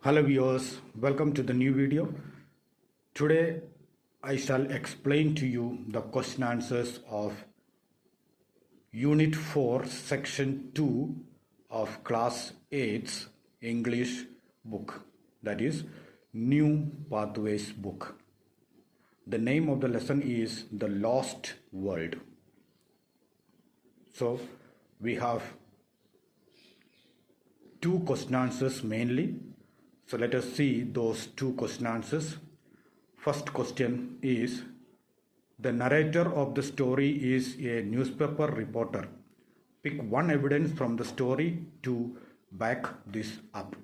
Hello viewers, welcome to the new video. Today I shall explain to you the question answers of Unit 4 Section 2 of Class 8's English book, that is New Pathways book. The name of the lesson is The Lost World. So we have two question answers mainly. So let us see those two question answers. First question is, the narrator of the story is a newspaper reporter. Pick one evidence from the story to back this up.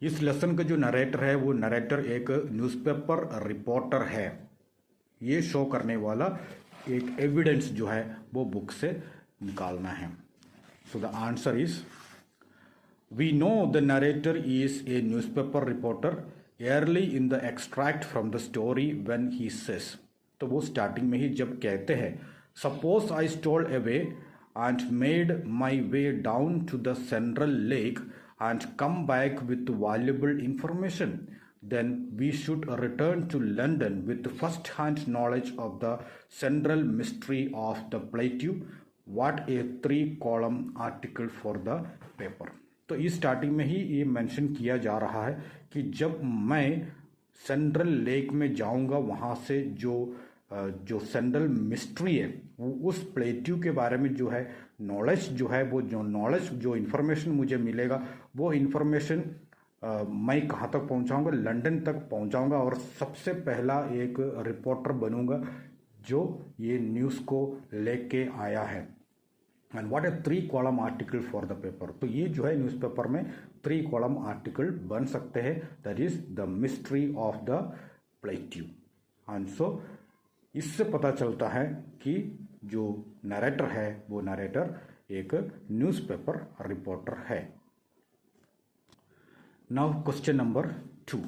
इस lesson का जो narrator है वो narrator एक newspaper reporter है, ये show करने वाला एक एविडेंस जो है वो बुक से निकालना है. सो the answer is, we know the narrator is a newspaper reporter early in the extract from the story when he says, तो वो स्टार्टिंग में ही जब कहते हैं, suppose I stole away and made my way down to the central lake and come back with valuable information, then we should return to London with first-hand knowledge of the central mystery of the plateau. What a 3-column article for the paper. तो इस starting में ही ये mention किया जा रहा है कि जब मैं सेंट्रल लेक में जाऊंगा, वहाँ से जो सेंट्रल मिस्ट्री है वो उस प्लेट्यू के बारे में जो है नॉलेज जो है वो जो इन्फॉर्मेशन मुझे मिलेगा वो इन्फॉर्मेशन मैं कहाँ तक पहुँचाऊँगा, लंदन तक पहुँचाऊँगा और सबसे पहला एक रिपोर्टर बनूँगा जो ये न्यूज़ को लेके आया है. And what A 3-column article for the paper. तो ये जो है न्यूज़पेपर में 3-column आर्टिकल बन सकते हैं, that is the mystery of the plateau. And so इससे पता चलता है कि जो नरेटर है वो नरेटर एक न्यूज़पेपर रिपोर्टर है. Now question number 2,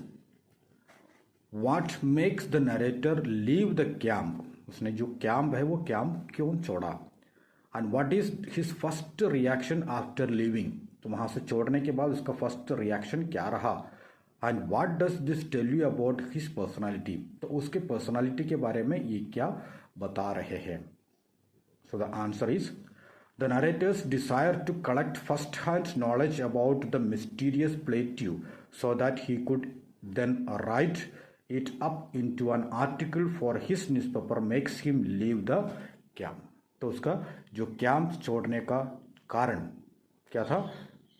what makes the narrator leave the camp. उसने जो कैंप है वो कैंप क्यों छोड़ा. And what is his first reaction after living. तो वहां से छोड़ने के बाद उसका फर्स्ट रिएक्शन क्या रहा. And what does this tell you about his personality. तो उसके पर्सनालिटी के बारे में ये क्या बता रहे हैं. So the answer is, the narrator's desire to collect first hand knowledge about the mysterious plateau so that he could then write it up into an article for his newspaper makes him leave the camp. तो उसका जो camp छोड़ने का कारण क्या था,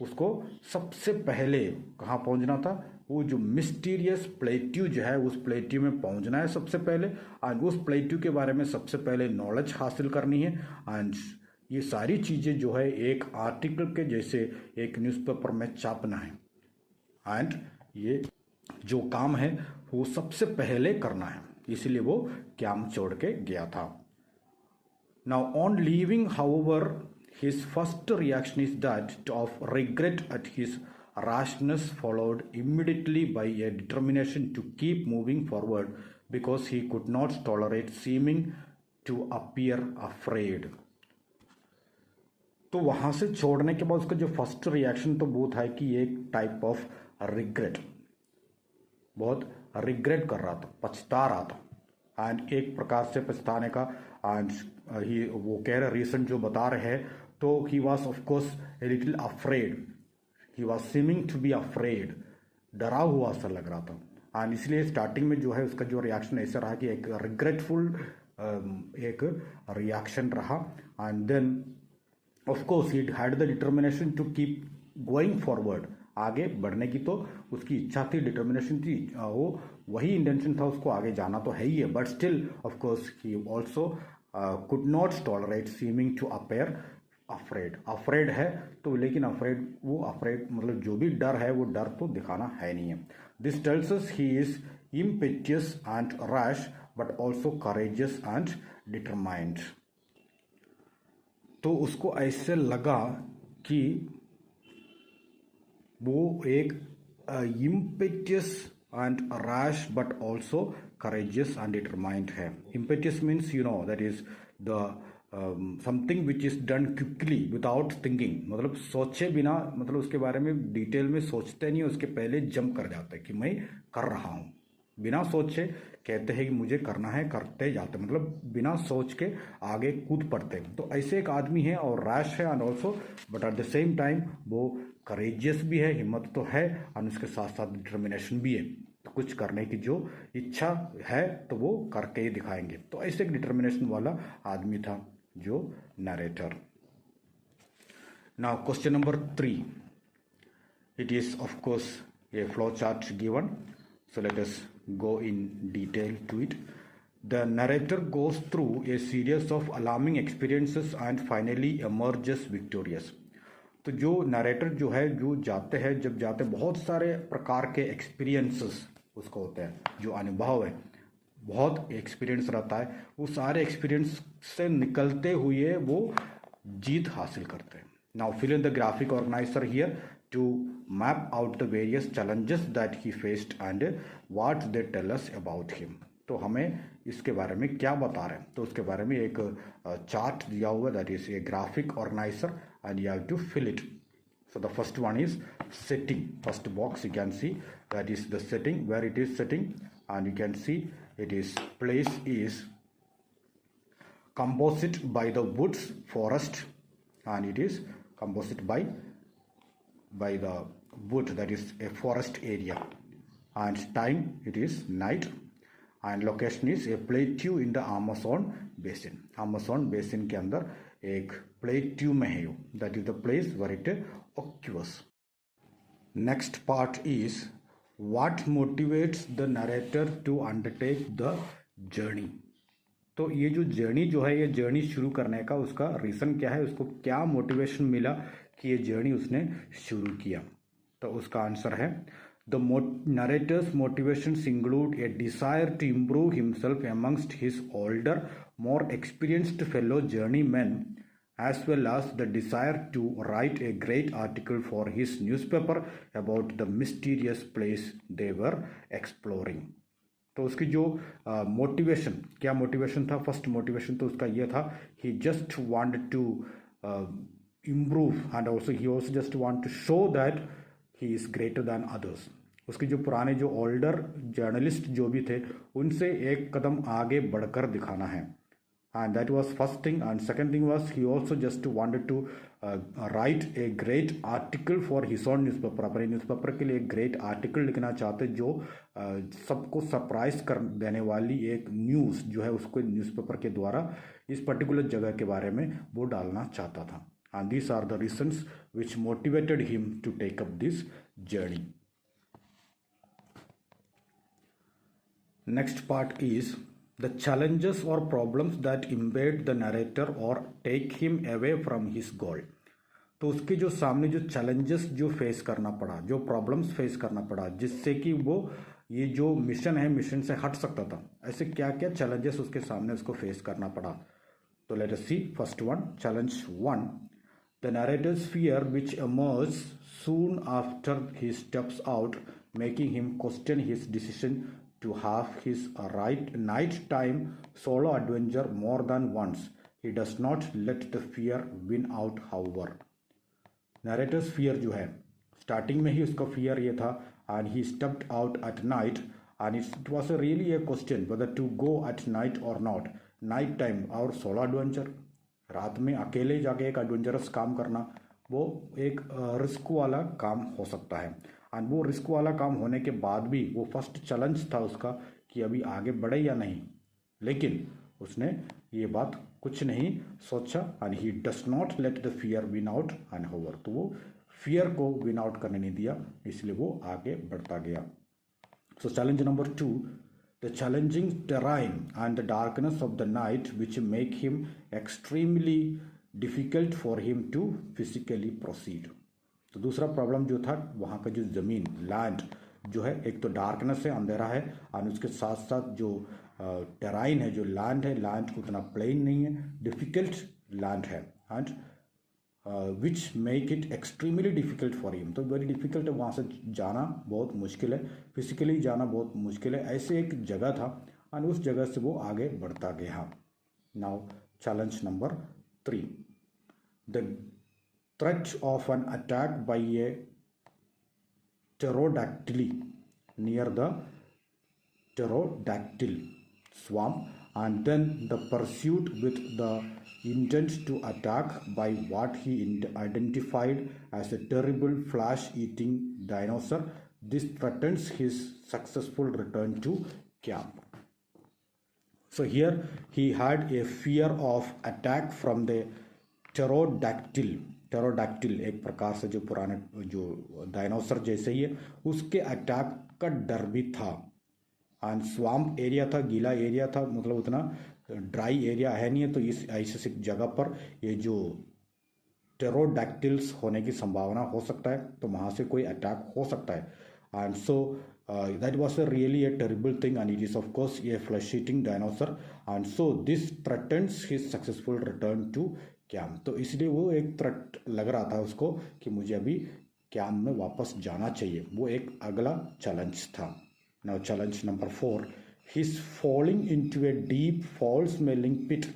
उसको सबसे पहले कहाँ पहुंचना था, वो जो मिस्टीरियस प्लेट्यू जो है उस प्लेट्यू में पहुंचना है सबसे पहले, एंड उस प्लेट्यू के बारे में सबसे पहले नॉलेज हासिल करनी है. एंड ये सारी चीज़ें जो है एक आर्टिकल के जैसे एक न्यूज़पेपर में छापना है. एंड ये जो काम है वो सबसे पहले करना है, इसलिए वो कैंप छोड़ के गया था. Now on leaving, however, his first reaction is that of regret at his rashness, followed immediately by a determination to keep moving forward because he could not tolerate seeming to appear afraid. तो वहाँ से छोड़ने के बाद उसका जो first reaction तो वो था कि एक टाइप ऑफ रिग्रेट, बहुत रिग्रेट कर रहा था, पछता रहा था. एंड एक प्रकार से पछताने का, एंड ही वो कह रहे रीजन जो बता रहे हैं, तो he was of course a little afraid, he was seeming to be afraid, डरा हुआ सा लग रहा था. एंड इसलिए स्टार्टिंग में जो है उसका जो रिएक्शन ऐसा रहा कि एक रिग्रेटफुल एक रिएक्शन रहा. And then of course he had the determination to keep going forward. आगे बढ़ने की तो उसकी इच्छा थी, डिटर्मिनेशन थी, वो वही इंटेंशन था, उसको आगे जाना तो है ही है. But still of course he also could not tolerate seeming to appear afraid. Afraid है तो, लेकिन अफ्रेड मतलब जो भी डर है वो डर तो दिखाना है नहीं है. This tells us he is impetuous and rash but also courageous and determined. तो उसको ऐसे लगा कि वो एक impetuous and rash but also courageous and determined है. Impetuous means, you know, that is the something which is done quickly without thinking, मतलब सोचे बिना, मतलब उसके बारे में डिटेल में सोचते नहीं, उसके पहले जंप कर जाते हैं कि मैं कर रहा हूँ, बिना सोचे कहते हैं कि मुझे करना है, करते जाते, मतलब बिना सोच के आगे कूद पड़ते हैं। तो ऐसे एक आदमी है और रैश है and also but at the same time वो करेजियस भी है, हिम्मत तो है और उसके साथ साथ डिटर्मिनेशन भी है। तो कुछ करने की जो इच्छा है तो वो करके ही दिखाएंगे। तो ऐसे एक डिटर्मिनेशन वाला आदमी था जो narrator. Now question number 3, it is of course a flow chart given, so let us go in detail to it. The narrator goes through a series of alarming experiences and finally emerges victorious. तो जो narrator जो है, जो जाते हैं, जब जाते बहुत सारे प्रकार के एक्सपीरियंसेस उसको होते हैं, जो अनुभव है, बहुत एक्सपीरियंस रहता है, वो सारे एक्सपीरियंस से निकलते हुए वो जीत हासिल करते हैं। Now fill in the graphic organiser here to map out the various challenges that he faced and what they tell us about him. तो हमें इसके बारे में क्या बता रहे हैं, तो उसके बारे में एक चार्ट दिया हुआ, that is a graphic organiser and you have to fill it. So the first one is setting. First box you can see that is the setting, where it is setting, and you can see it is place is composite by the woods forest, and it is composite by the wood, that is a forest area, and time it is night, and location is a plateau in the Amazon basin. Amazon basin के अंदर एक plateau में है, that is the place where it occurs. Next part is what motivates the narrator to undertake the journey. तो ये जो journey जो है, ये जर्नी शुरू करने का उसका रीज़न क्या है, उसको क्या मोटिवेशन मिला कि ये जर्नी उसने शुरू किया. तो उसका आंसर है the narrator's motivations include a desire to improve himself amongst his older more experienced fellow journeyman as well as the desire to write a great article for his newspaper about the mysterious place they were exploring. तो उसकी जो motivation, क्या motivation था, first motivation तो उसका ये था, he just wanted to improve and also he also just want to show that he is greater than others. उसके जो पुराने जो ओल्डर जर्नलिस्ट जो भी थे, उनसे एक कदम आगे बढ़कर दिखाना है. And that was first thing, and second thing was he also just wanted to write a great article for his own newspaper. अपने न्यूज़पेपर के लिए एक ग्रेट आर्टिकल लिखना चाहते जो सबको सरप्राइज कर देने वाली एक न्यूज़ जो है उसको न्यूज़पेपर के द्वारा इस पर्टिकुलर जगह के बारे में वो डालना चाहता था. And these are the reasons which motivated him to take up this journey. Next part is the challenges or problems that impede the narrator or take him away from his goal. तो उसके जो सामने जो challenges जो face करना पड़ा, जो problems face करना पड़ा, जिससे कि वो ये जो मिशन है, मिशन से हट सकता था, ऐसे क्या क्या चैलेंजेस उसके सामने उसको फेस करना पड़ा. तो let us see first one. Challenge 1, the narrator's fear which emerges soon after he steps out, making him question his decision to have his nighttime solo adventure more than once. He does not let the fear win out however. Narrator's fear जो है, starting में ही उसका fear ये था, and he stepped out at night, and it was really a question whether to go at night or not. Night time और solo adventure, रात में अकेले जाके एक एडवेंचरस काम करना, वो एक रिस्क वाला काम हो सकता है. और वो रिस्क वाला काम होने के बाद भी वो फर्स्ट चैलेंज था उसका कि अभी आगे बढ़े या नहीं, लेकिन उसने ये बात कुछ नहीं सोचा. And he does not let the fear win out and hover. तो वो फियर को विन आउट करने नहीं दिया, इसलिए वो आगे बढ़ता गया. So challenge number 2, the challenging terrain and the darkness of the night which make him extremely difficult for him to physically proceed. तो दूसरा प्रॉब्लम जो था, वहाँ का जो ज़मीन, लैंड जो है, एक तो डार्कनेस है, अंधेरा है, और उसके साथ साथ जो टेराइन है, जो लैंड है, लैंड उतना प्लेन नहीं है, डिफ़िकल्ट लैंड है, and which make it extremely difficult for him. तो वेरी डिफ़िकल्ट है, वहाँ से जाना बहुत मुश्किल है, फिजिकली जाना बहुत मुश्किल है. ऐसे एक जगह था, और उस जगह से वो आगे बढ़ता गया. Now challenge number 3. The threat of an attack by a pterodactyl near the pterodactyl swarm, and then the pursuit with the intent to attack by what he identified as a terrible flesh-eating dinosaur. This threatens his successful return to camp. So here he had a fear of attack from the pterodactyl. pterodactyl एक प्रकार से जो पुराने जो dinosaur जैसे ही है, उसके attack का डर भी था. एंड स्वाम्प एरिया था, गीला एरिया था, मतलब उतना ड्राई एरिया है नहीं है, तो इस ऐसे जगह पर ये जो टेरोडैक्टिल्स होने की संभावना हो सकता है, तो वहाँ से कोई अटैक हो सकता है. And so that was really a terrible thing, and it is of course a flesh-eating dinosaur, and so this threatens his successful return to camp. तो इसलिए वो एक थ्रेट लग रहा था उसको कि मुझे अभी कैंप में वापस जाना चाहिए. वो एक अगला चैलेंज था. Now challenge number 4. He's falling into a deep, foul-smelling pit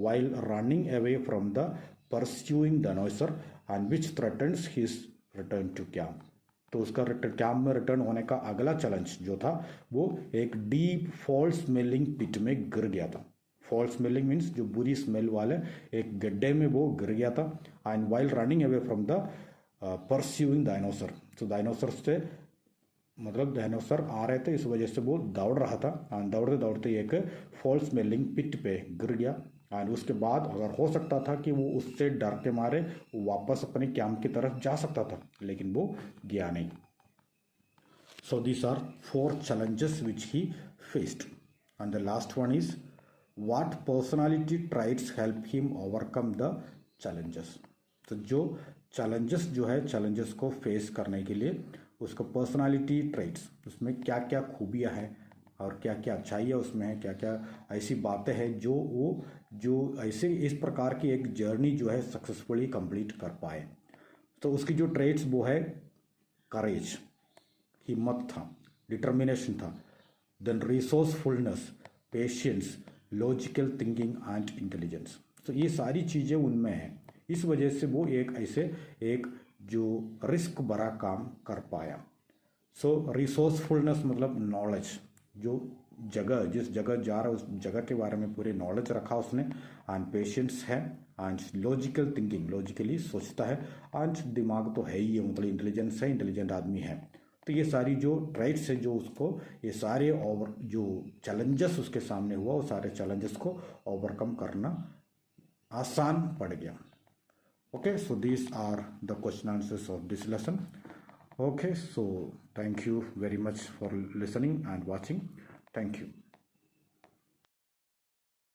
while running away from the pursuing dinosaur, and which threatens his return to camp. तो उसका कैंप में रिटर्न होने का अगला चैलेंज जो था वो एक डीप फॉल स्मेलिंग पिट में गिर गया था. फॉल स्मेलिंग मीन्स जो बुरी स्मेल वाले एक गड्ढे में वो गिर गया था. And while running away from the pursuing dinosaur. तो डायनासोर से मतलब डायनासोर आ रहे थे, इस वजह से वो दौड़ रहा था. एंड दौड़ते दौड़ते एक फॉल स्मेलिंग पिट पे गिर गया. एंड उसके बाद अगर हो सकता था कि वो उससे डर के मारे वापस अपने कैंप की तरफ जा सकता था, लेकिन वो गया नहीं. So these are 4 challenges which he faced. And the last one is, what personality traits help him overcome the challenges. तो जो challenges जो है, challenges को फेस करने के लिए उसका पर्सनालिटी ट्रेट्स, उसमें क्या क्या खूबियाँ हैं और क्या क्या अच्छाइयाँ उसमें है, क्या क्या ऐसी बातें हैं जो वो जो ऐसे इस प्रकार की एक जर्नी जो है सक्सेसफुली कंप्लीट कर पाए. तो उसकी जो ट्रेट्स वो है करेज, हिम्मत था, डिटर्मिनेशन था, then resourcefulness, patience, logical thinking and intelligence. तो ये सारी चीज़ें उनमें हैं. इस वजह से वो एक ऐसे एक जो रिस्क भरा काम कर पाया. सो रिसोर्सफुलनेस मतलब नॉलेज, जो जगह जिस जगह जा रहा है उस जगह के बारे में पूरी नॉलेज रखा उसने. एंड पेशेंस है. एंड लॉजिकल थिंकिंग, लॉजिकली सोचता है. एंड दिमाग तो है ही है, मतलब इंटेलिजेंस है, इंटेलिजेंट आदमी है. तो ये सारी जो ट्रेट्स है जो उसको ये सारे ओवर जो चैलेंजेस उसके सामने हुआ, वो सारे चैलेंजेस को ओवरकम करना आसान पड़ गया. Okay, so these are the question answers of this lesson. Okay, so thank you very much for listening and watching. Thank you.